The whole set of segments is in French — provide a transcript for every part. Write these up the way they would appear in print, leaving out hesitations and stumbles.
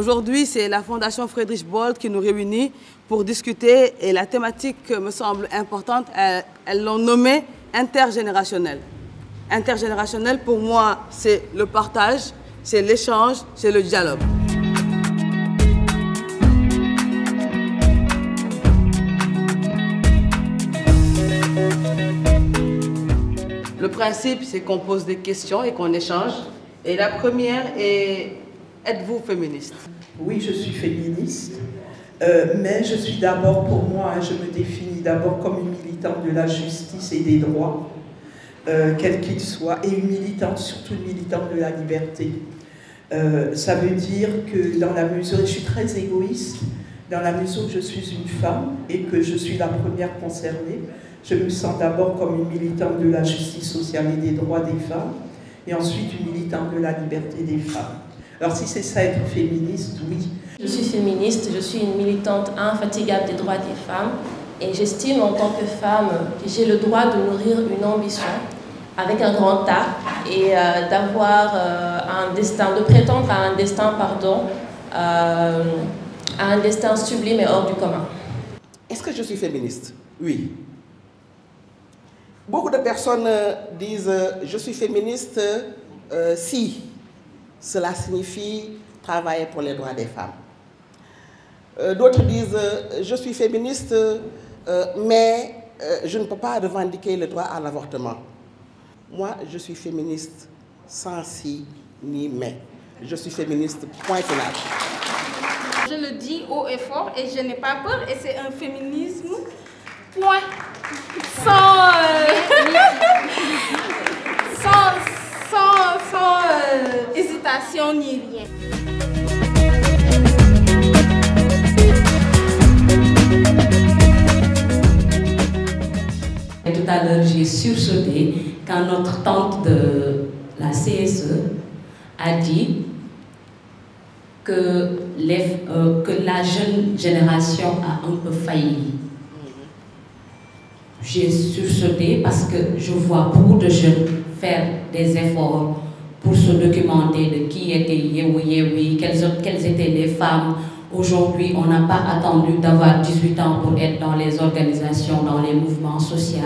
Aujourd'hui, c'est la Fondation Friedrich Boldt qui nous réunit pour discuter et la thématique me semble importante. Elles l'ont nommée intergénérationnelle. Intergénérationnel, pour moi, c'est le partage, c'est l'échange, c'est le dialogue. Le principe, c'est qu'on pose des questions et qu'on échange. Et la première est, êtes-vous féministe? Oui, je suis féministe, mais je suis d'abord, pour moi, je me définis d'abord comme une militante de la justice et des droits, quels qu'ils soient, et une militante, surtout une militante de la liberté. Ça veut dire que dans la mesure, et je suis très égoïste, dans la mesure où je suis une femme et que je suis la première concernée, je me sens d'abord comme une militante de la justice sociale et des droits des femmes, et ensuite une militante de la liberté des femmes. Alors si c'est ça être féministe, oui. Je suis féministe, je suis une militante infatigable des droits des femmes, et j'estime en tant que femme que j'ai le droit de nourrir une ambition avec un grand A et d'avoir un destin, de prétendre à un destin, à un destin sublime et hors du commun. Est-ce que je suis féministe? Oui. Beaucoup de personnes disent je suis féministe si cela signifie travailler pour les droits des femmes. D'autres disent je suis féministe mais je ne peux pas revendiquer le droit à l'avortement. Moi, je suis féministe sans si ni mais. Je suis féministe, point final. Je le dis haut et fort et je n'ai pas peur et c'est un féminisme, point. Sans hésitation ni rien. Tout à l'heure, j'ai sursauté quand notre tante de la CSE a dit que la jeune génération a un peu failli. J'ai sursauté parce que je vois beaucoup de jeunes faire des efforts pour se documenter de qui était Yewi Yewi, quelles étaient les femmes. Aujourd'hui, on n'a pas attendu d'avoir 18 ans pour être dans les organisations, dans les mouvements sociaux.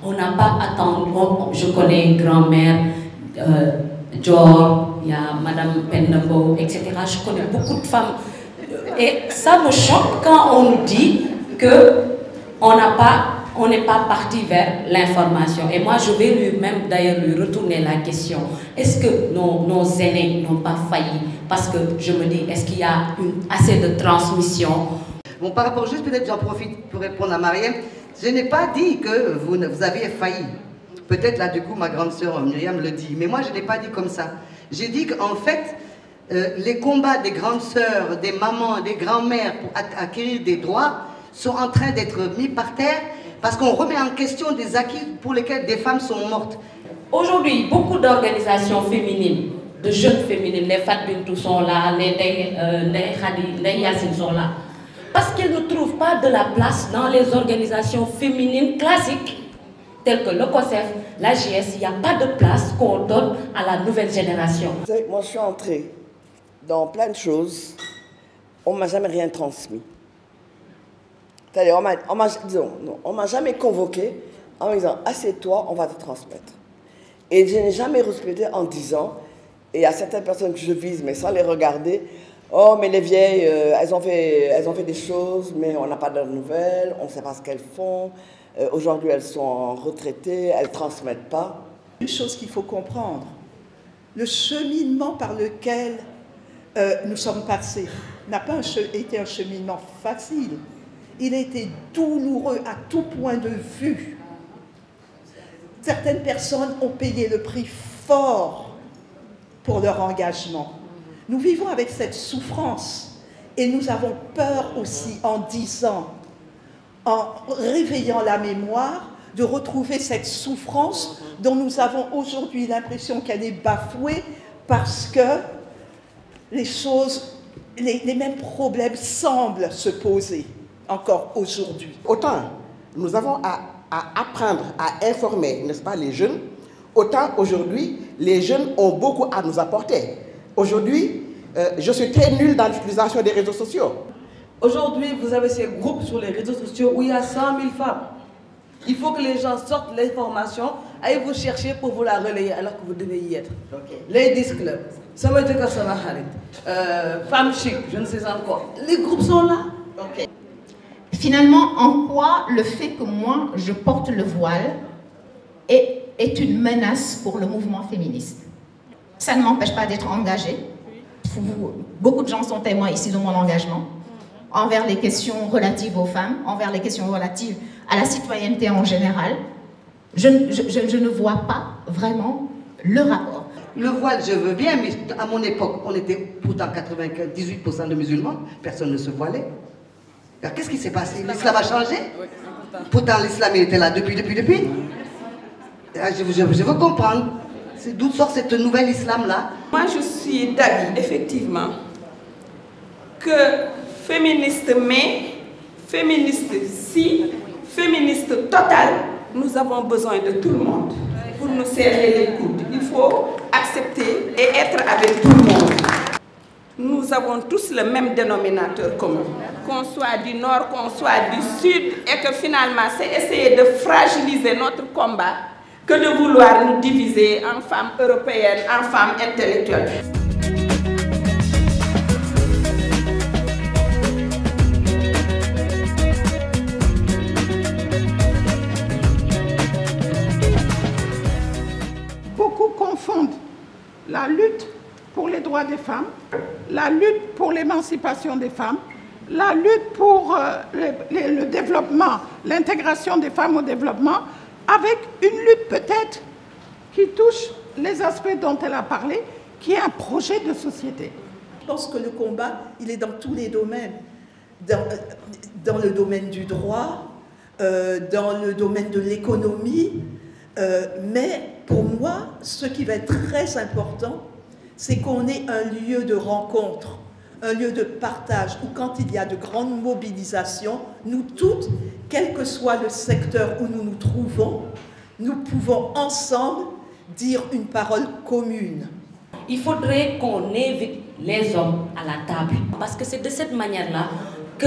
On n'a pas attendu, je connais une grand-mère, Dior, il y a Madame Pendabo, etc. Je connais beaucoup de femmes. Et ça me choque quand on nous dit qu'on n'est pas parti vers l'information. Et moi, je vais même d'ailleurs lui retourner la question. Est-ce que nos aînés n'ont pas failli? Parce que je me dis, est-ce qu'il y a assez de transmission? Bon, par rapport, juste peut-être j'en profite pour répondre à Mariam. Je n'ai pas dit que vous aviez failli. Peut-être là, du coup, ma grande sœur Myriam le dit. Mais moi, je n'ai pas dit comme ça. J'ai dit qu'en fait, les combats des grandes sœurs, des mamans, des grands-mères pour acquérir des droits sont en train d'être mis par terre parce qu'on remet en question des acquis pour lesquels des femmes sont mortes. Aujourd'hui, beaucoup d'organisations féminines, de jeunes féminines, les Fat Bintou sont là, les Ndeye Yassine sont là. Parce qu'elles ne trouvent pas de la place dans les organisations féminines classiques, telles que le COSEF, la JS. Il n'y a pas de place qu'on donne à la nouvelle génération. Moi, je suis entrée dans plein de choses. On ne m'a jamais rien transmis. C'est-à-dire, on m'a jamais convoqué en me disant « assieds-toi, on va te transmettre ». Et je n'ai jamais respecté en disant, et il y a certaines personnes que je vise, mais sans les regarder, « oh, mais les vieilles, elles ont fait des choses, mais on n'a pas de nouvelles, on ne sait pas ce qu'elles font. Aujourd'hui, elles sont retraitées, elles ne transmettent pas. » Une chose qu'il faut comprendre, le cheminement par lequel nous sommes passés n'a pas été un cheminement facile. Il a été douloureux à tout point de vue. Certaines personnes ont payé le prix fort pour leur engagement. Nous vivons avec cette souffrance et nous avons peur aussi en disant, en réveillant la mémoire, de retrouver cette souffrance dont nous avons aujourd'hui l'impression qu'elle est bafouée parce que les choses, les mêmes problèmes semblent se poser encore aujourd'hui. Autant nous avons à apprendre à informer, n'est-ce pas, les jeunes, autant aujourd'hui, les jeunes ont beaucoup à nous apporter. Aujourd'hui, je suis très nulle dans l'utilisation des réseaux sociaux. Aujourd'hui, vous avez ces groupes sur les réseaux sociaux où il y a 100 000 femmes. Il faut que les gens sortent l'information, aillent vous chercher pour vous la relayer alors que vous devez y être. Ladies Club, Femmes Chic, je ne sais encore. Les groupes sont là. Finalement, en quoi le fait que moi, je porte le voile est une menace pour le mouvement féministe? Ça ne m'empêche pas d'être engagée. Beaucoup de gens sont témoins ici de mon engagement envers les questions relatives aux femmes, envers les questions relatives à la citoyenneté en général. Je ne vois pas vraiment le rapport. Le voile, je veux bien, mais à mon époque, on était pourtant 98% de musulmans, personne ne se voilait. Qu'est-ce qui s'est passé? L'islam a changé? Pourtant, l'islam était là depuis. Je veux comprendre. D'où sort cette nouvelle islam-là? Moi, je suis d'avis, effectivement, que féministe mais, féministe si, féministe total, nous avons besoin de tout le monde pour nous serrer les coudes. Il faut accepter et être avec tout le monde. Nous avons tous le même dénominateur commun. Qu'on soit du nord, qu'on soit du sud, et que finalement, c'est essayer de fragiliser notre combat que de vouloir nous diviser en femmes européennes, en femmes intellectuelles. Beaucoup confondent la lutte pour les droits des femmes, la lutte pour l'émancipation des femmes, la lutte pour le développement, l'intégration des femmes au développement, avec une lutte peut-être qui touche les aspects dont elle a parlé, qui est un projet de société. Je pense que le combat, il est dans tous les domaines. Dans le domaine du droit, dans le domaine de l'économie, mais pour moi, ce qui va être très important, c'est qu'on ait un lieu de rencontre, un lieu de partage, où quand il y a de grandes mobilisations, nous toutes, quel que soit le secteur où nous nous trouvons, nous pouvons ensemble dire une parole commune. Il faudrait qu'on invite les hommes à la table, parce que c'est de cette manière-là que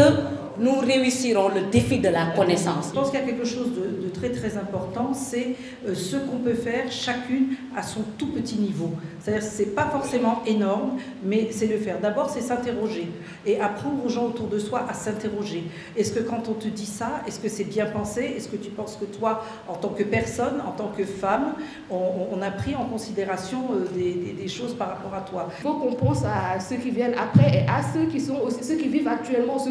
nous réussirons le défi de la connaissance. Je pense qu'il y a quelque chose de très très important, c'est ce qu'on peut faire chacune à son tout petit niveau. C'est-à-dire que ce n'est pas forcément énorme, mais c'est le faire. D'abord, c'est s'interroger et apprendre aux gens autour de soi à s'interroger. Est-ce que quand on te dit ça, est-ce que c'est bien pensé? Est-ce que tu penses que toi, en tant que personne, en tant que femme, on a pris en considération des choses par rapport à toi? Il faut qu'on pense à ceux qui viennent après et à ceux qui sont aussi, ceux qui vivent actuellement, ce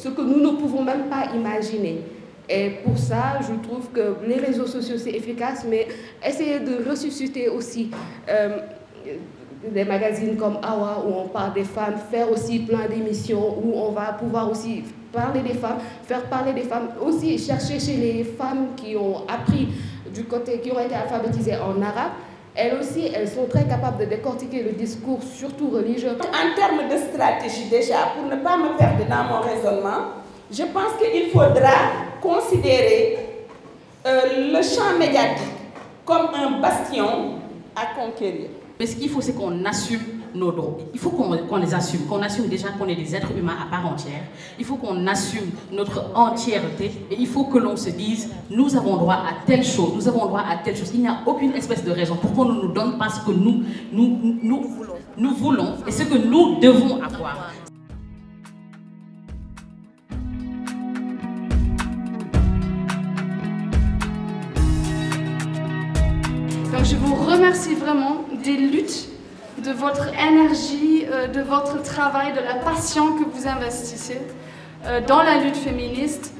que nous ne pouvons même pas imaginer. Et pour ça, je trouve que les réseaux sociaux, c'est efficace, mais essayer de ressusciter aussi des magazines comme Awa, où on parle des femmes, faire aussi plein d'émissions où on va pouvoir aussi parler des femmes, faire parler des femmes, aussi chercher chez les femmes qui ont appris du côté, qui ont été alphabétisées en arabe. Elles aussi, elles sont très capables de décortiquer le discours, surtout religieux. En termes de stratégie déjà, pour ne pas me perdre dans mon raisonnement, je pense qu'il faudra considérer le champ médiatique comme un bastion à conquérir. Mais ce qu'il faut, c'est qu'on assume nos droits. Il faut qu'on les assume, qu'on assume déjà qu'on est des êtres humains à part entière. Il faut qu'on assume notre entièreté et il faut que l'on se dise, nous avons droit à telle chose, nous avons droit à telle chose. Il n'y a aucune espèce de raison pour qu'on ne nous donne pas ce que nous voulons et ce que nous devons avoir. Donc je vous remercie vraiment des luttes, de votre énergie, de votre travail, de la passion que vous investissez dans la lutte féministe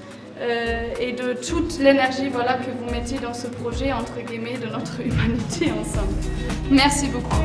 et de toute l'énergie voilà, que vous mettez dans ce projet, entre guillemets, de notre humanité ensemble. Merci beaucoup.